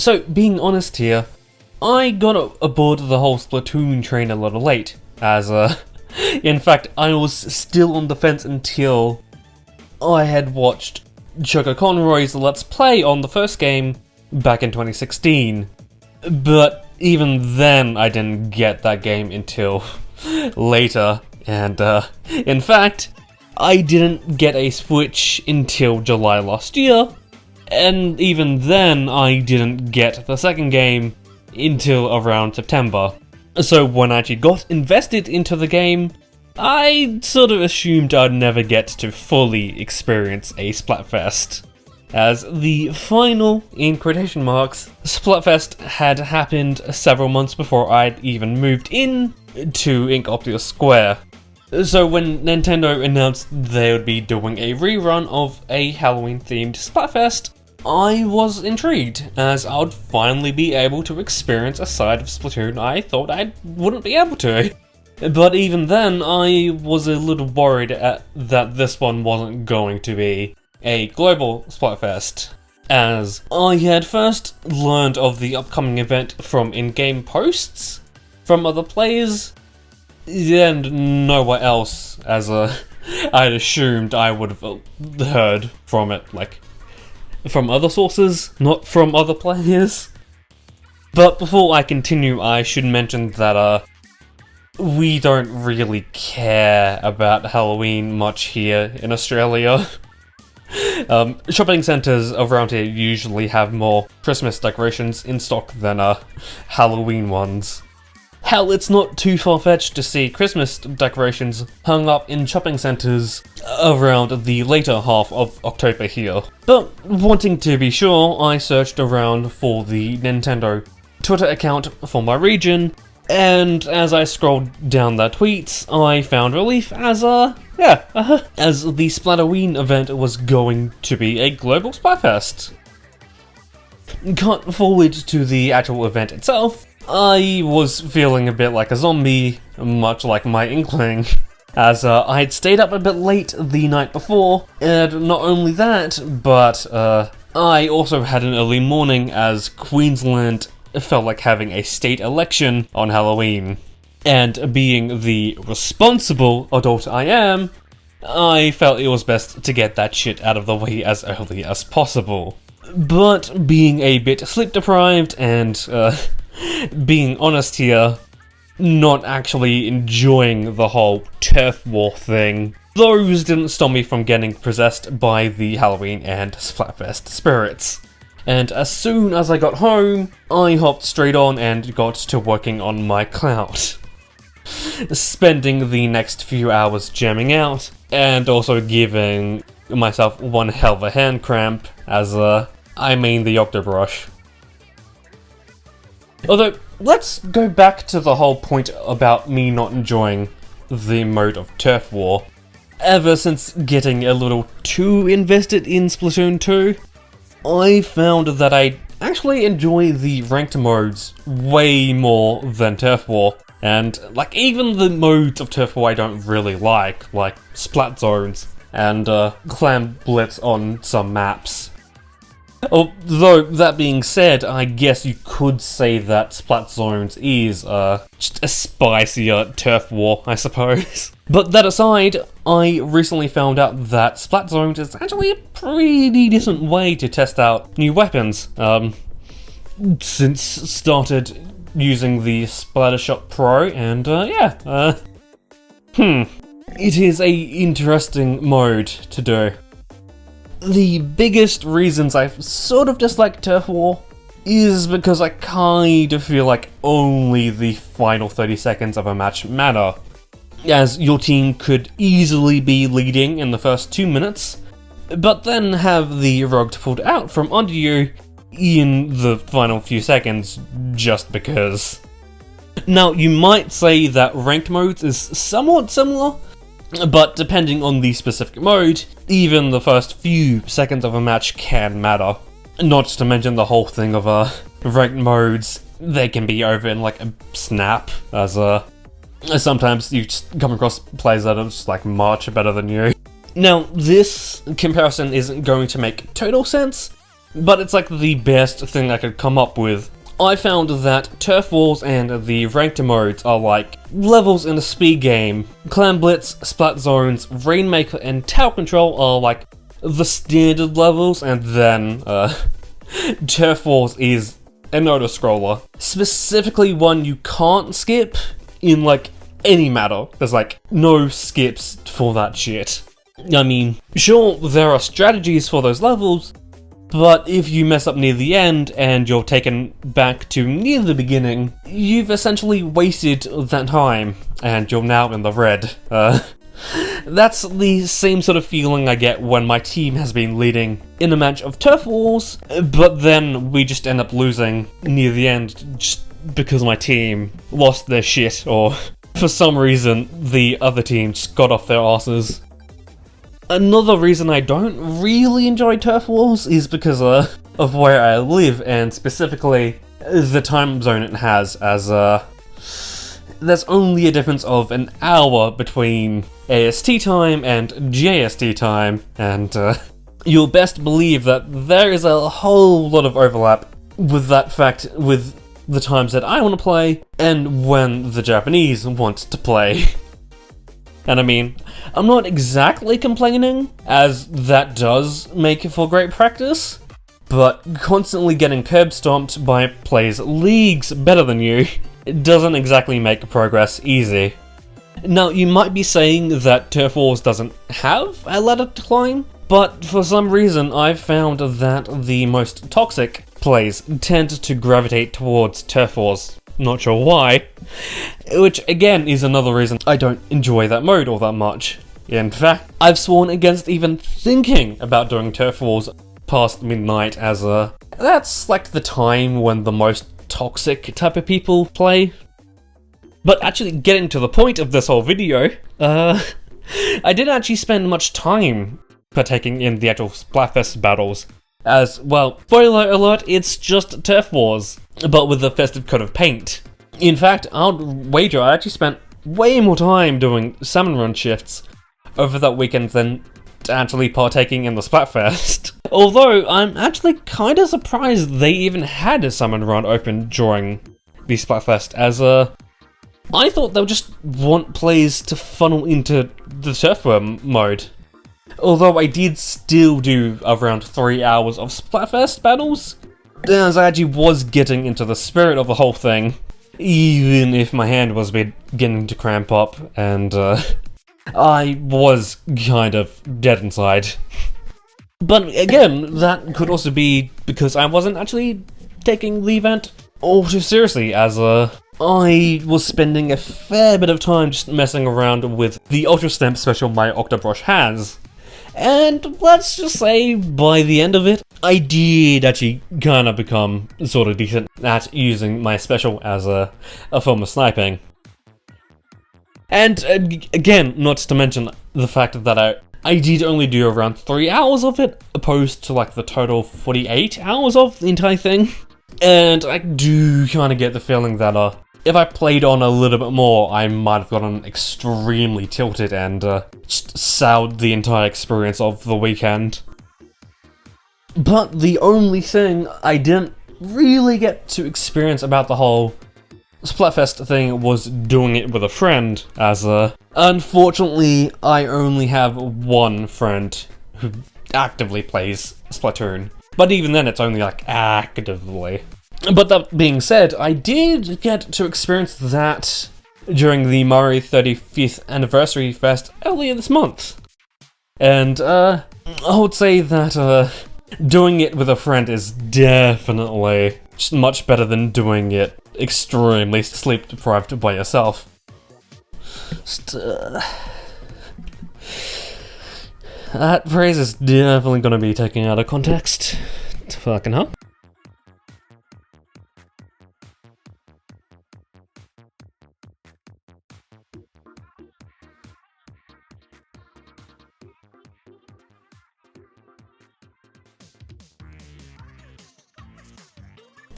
So, being honest here, I got aboard the whole Splatoon train a little late, as in fact, I was still on the fence until I had watched Choco Conroy's Let's Play on the first game back in 2016. But even then, I didn't get that game until later, and in fact, I didn't get a Switch until July last year, and even then, I didn't get the second game until around September. So when I actually got invested into the game, I sort of assumed I'd never get to fully experience a Splatfest, as the final, in quotation marks, Splatfest had happened several months before I'd even moved in to Ink Optimus Square. So when Nintendo announced they would be doing a rerun of a Halloween-themed Splatfest, I was intrigued, as I would finally be able to experience a side of Splatoon I thought I wouldn't be able to. But even then, I was a little worried that this one wasn't going to be a global Splatfest, as I had first learned of the upcoming event from in-game posts from other players, and nowhere else, as I'd assumed I would have heard from it, like, from other sources, not from other players. But before I continue, I should mention that we don't really care about Halloween much here in Australia. Shopping centres around here usually have more Christmas decorations in stock than Halloween ones. Hell, it's not too far-fetched to see Christmas decorations hung up in shopping centres around the later half of October here. But wanting to be sure, I searched around for the Nintendo Twitter account for my region, and as I scrolled down their tweets, I found relief as the Splatoween event was going to be a global Splatfest. Cut forward to the actual event itself, I was feeling a bit like a zombie, much like my Inkling, as I had stayed up a bit late the night before, and not only that, but I also had an early morning as Queensland felt like having a state election on Halloween. And being the responsible adult I am, I felt it was best to get that shit out of the way as early as possible. But being a bit sleep deprived and being honest here, not actually enjoying the whole turf war thing, those didn't stop me from getting possessed by the Halloween and Splatfest spirits. And as soon as I got home, I hopped straight on and got to working on my cloud. Spending the next few hours jamming out, and also giving myself one hell of a hand cramp as I main the Octobrush. Although, let's go back to the whole point about me not enjoying the mode of turf war. Ever since getting a little too invested in Splatoon 2, I found that I actually enjoy the ranked modes way more than turf war. And, like, even the modes of turf war I don't really like Splat Zones and Clam Blitz on some maps. Although, that being said, I guess you could say that Splat Zones is just a spicier turf war, I suppose. But that aside, I recently found out that Splat Zones is actually a pretty decent way to test out new weapons. Since started using the Splattershot Pro, and it is a interesting mode to do. The biggest reasons I sort of dislike Turf War is because I kind of feel like only the final 30 seconds of a match matter, as your team could easily be leading in the first 2 minutes, but then have the rug pulled out from under you in the final few seconds just because. Now, you might say that ranked modes is somewhat similar, but depending on the specific mode, even the first few seconds of a match can matter. Not to mention the whole thing of ranked modes, they can be over in like a snap, as sometimes you just come across players that are just like much better than you. Now, this comparison isn't going to make total sense, but it's like the best thing I could come up with. I found that Turf Wars and the ranked modes are like levels in a speed game. Clan Blitz, Splat Zones, Rainmaker, and Tower Control are like the standard levels, and then Turf Wars is an auto-scroller. Specifically one you can't skip in like any matter. There's like no skips for that shit. I mean, sure, there are strategies for those levels, but if you mess up near the end and you're taken back to near the beginning, you've essentially wasted that time, and you're now in the red. That's the same sort of feeling I get when my team has been leading in a match of Turf Wars, but then we just end up losing near the end just because my team lost their shit, or for some reason the other team just got off their asses. Another reason I don't really enjoy Turf Wars is because of where I live, and specifically the time zone it has, as there's only a difference of an hour between AST time and JST time, and you'll best believe that there is a whole lot of overlap with that fact with the times that I want to play and when the Japanese want to play. And I mean, I'm not exactly complaining, as that does make for great practice, but constantly getting curb stomped by players leagues better than you doesn't exactly make progress easy. Now, you might be saying that Turf Wars doesn't have a ladder to climb, but for some reason I've found that the most toxic plays tend to gravitate towards Turf Wars. Not sure why. Which again is another reason I don't enjoy that mode all that much. In fact, I've sworn against even thinking about doing Turf Wars past midnight, as that's like the time when the most toxic type of people play. But actually getting to the point of this whole video, I didn't actually spend much time partaking in the actual Splatfest battles. As, well, spoiler alert, it's just Turf Wars, but with a festive coat of paint. In fact, I'll wager I actually spent way more time doing salmon run shifts over that weekend than actually partaking in the Splatfest. Although, I'm actually kinda surprised they even had a salmon run open during the Splatfest, as I thought they would just want plays to funnel into the Turf War mode. Although I did still do around 3 hours of Splatfest battles, as I actually was getting into the spirit of the whole thing, even if my hand was beginning to cramp up, and I was kind of dead inside. But again, that could also be because I wasn't actually taking the event all too seriously, as I was spending a fair bit of time just messing around with the Ultra Stamp special my Octobrush has. And let's just say, by the end of it, I did actually kind of become sort of decent at using my special as a form of sniping. And again, not to mention the fact that I did only do around 3 hours of it, opposed to like the total 48 hours of the entire thing. And I do kind of get the feeling that if I played on a little bit more, I might have gotten extremely tilted and just soured the entire experience of the weekend. But the only thing I didn't really get to experience about the whole Splatfest thing was doing it with a friend, as unfortunately I only have one friend who actively plays Splatoon. But even then it's only like actively. But that being said, I did get to experience that during the Murray 35th Anniversary Fest earlier this month. And I would say that doing it with a friend is definitely just much better than doing it extremely sleep deprived by yourself. Just, that phrase is definitely gonna be taken out of context. Fucking hell.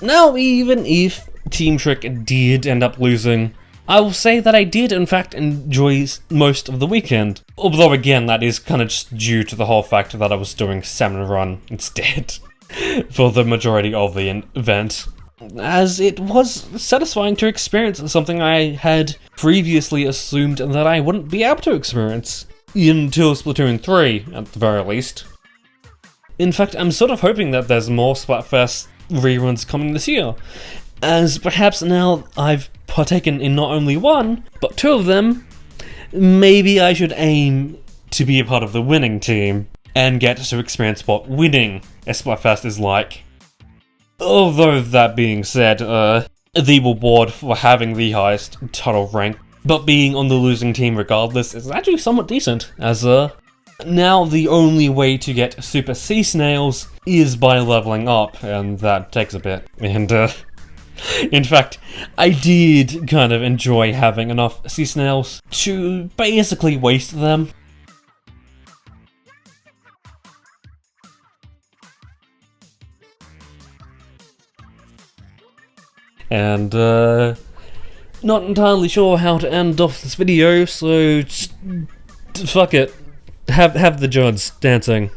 Now, even if Team Trick did end up losing, I will say that I did in fact enjoy most of the weekend. Although again, that is kind of just due to the whole fact that I was doing Salmon Run instead. for the majority of the event, as it was satisfying to experience something I had previously assumed that I wouldn't be able to experience until Splatoon 3, at the very least. In fact, I'm sort of hoping that there's more Splatfest reruns coming this year, as perhaps now I've partaken in not only one, but two of them, maybe I should aim to be a part of the winning team and get to experience what winning a Splatfest is like. Although that being said, the reward for having the highest total rank, but being on the losing team regardless, is actually somewhat decent, as now the only way to get Super Sea Snails is by leveling up, and that takes a bit, and in fact, I did kind of enjoy having enough Sea Snails to basically waste them. And, not entirely sure how to end off this video, so just fuck it. Have the Jods dancing.